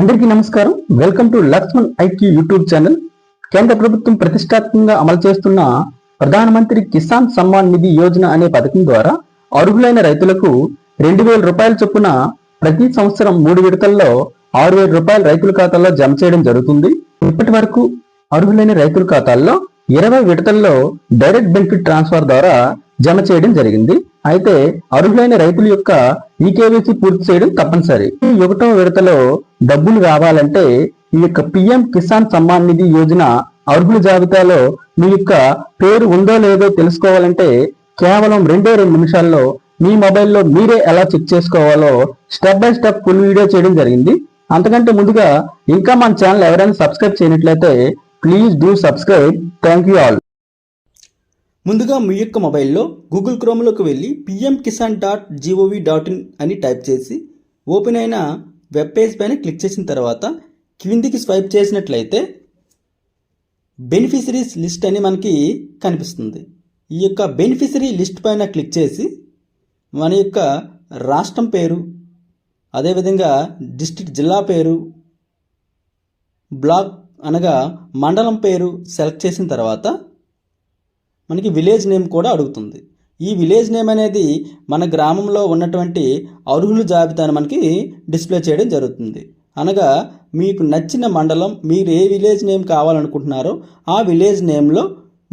అందరికీ నమస్కారం. Welcome to Lakshman IQ YouTube channel. కేంద్ర ప్రభుత్వం ప్రతిష్టాత్మకంగా అమలు చేస్తున్న ప్రధానమంత్రి కిసాన్ సమ్మాన్ నిధి యోజన అనే పథకం ద్వారా అర్హులైన రైతులకు 2,000 రూపాయల చొప్పున ప్రతి సంవత్సరం 3 విడతల్లో 6,000 రూపాయలు రైతుల ఖాతాల్లో జమ చేయడం జరుగుతుంది. ఇప్పటి వరకు అర్హులైన రైతుల ఖాతాల్లో 20 విడతల్లో డైరెక్ట్ బెనిఫిట్ ట్రాన్స్ఫర్ ద్వారా జమ చేయడం జరిగింది. అయితే అర్హులైన రైతుల యొక్క ఈకేవైసీ పూర్తి చేయడం తప్పనిసరి. ఈ 1వ విడతలో డబ్బులు రావాలంటే ఈ యొక్క పిఎం కిసాన్ సమ్మాన్ నిధి యోజన అర్హుల జాబితాలో మీ యొక్క పేరు ఉందో లేదో తెలుసుకోవాలంటే కేవలం 2 నిమిషాల్లో మీ మొబైల్లో మీరే ఎలా చెక్ చేసుకోవాలో step by step full video చేయడం జరిగింది. అంతకంటే ముందుగా ఇంకా మన ఛానల్ ఎవరైనా సబ్స్క్రైబ్ చేయనట్లయితే please do subscribe. Thank you all. ముందుగా మీ యొక్క మొబైల్లో గూగుల్ క్రోమ్లోకి వెళ్ళి pmkisan.gov.in అని టైప్ చేసి ఓపెన్ అయిన వెబ్ పేజ్ పైన క్లిక్ చేసిన తర్వాత క్రిందికి స్వైప్ చేసినట్లయితే బెనిఫిషరీస్ లిస్ట్ అని మనకి కనిపిస్తుంది. ఈ యొక్క బెనిఫిషరీ లిస్ట్ పైన క్లిక్ చేసి మన యొక్క రాష్ట్రం పేరు, అదేవిధంగా డిస్ట్రిక్ట్ జిల్లా పేరు, బ్లాక్ అనగా మండలం పేరు సెలెక్ట్ చేసిన తర్వాత మనకి విలేజ్ నేమ్ కూడా అడుగుతుంది. ఈ విలేజ్ నేమ్ అనేది మన గ్రామంలో ఉన్నటువంటి అర్హుల జాబితాను మనకి డిస్ప్లే చేయడం జరుగుతుంది. అనగా మీకు నచ్చిన మండలం, మీరు ఏ విలేజ్ నేమ్ కావాలనుకుంటున్నారో ఆ విలేజ్ నేమ్లో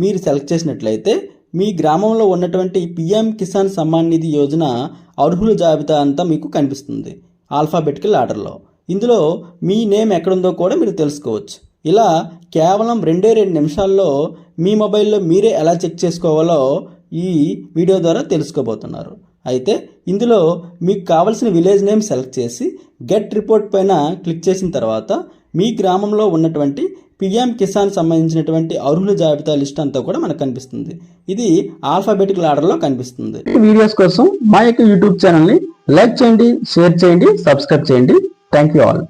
మీరు సెలెక్ట్ చేసినట్లయితే మీ గ్రామంలో ఉన్నటువంటి పిఎం కిసాన్ సమ్మాన్ నిధి యోజన అర్హుల జాబితా అంతా మీకు కనిపిస్తుంది ఆల్ఫాబెటికల్ ఆర్డర్లో. ఇందులో మీ నేమ్ ఎక్కడుందో కూడా మీరు తెలుసుకోవచ్చు. ఇలా కేవలం 2 నిమిషాల్లో మీ మొబైల్లో మీరే ఎలా చెక్ చేసుకోవాలో ఈ వీడియో ద్వారా తెలుసుకోబోతున్నారు. అయితే ఇందులో మీకు కావాల్సిన విలేజ్ నేమ్ సెలెక్ట్ చేసి గెట్ రిపోర్ట్ పైన క్లిక్ చేసిన తర్వాత మీ గ్రామంలో ఉన్నటువంటి పిఎం కిసాన్ సంబంధించినటువంటి అర్హుల జాబితా లిస్ట్ అంతా కూడా మనకు కనిపిస్తుంది. ఇది ఆల్ఫాబెటికల్ ఆర్డర్లో కనిపిస్తుంది. వీడియోస్ కోసం మా యొక్క యూట్యూబ్ ఛానల్ని లైక్ చేయండి, షేర్ చేయండి, సబ్స్క్రైబ్ చేయండి. Thank you all.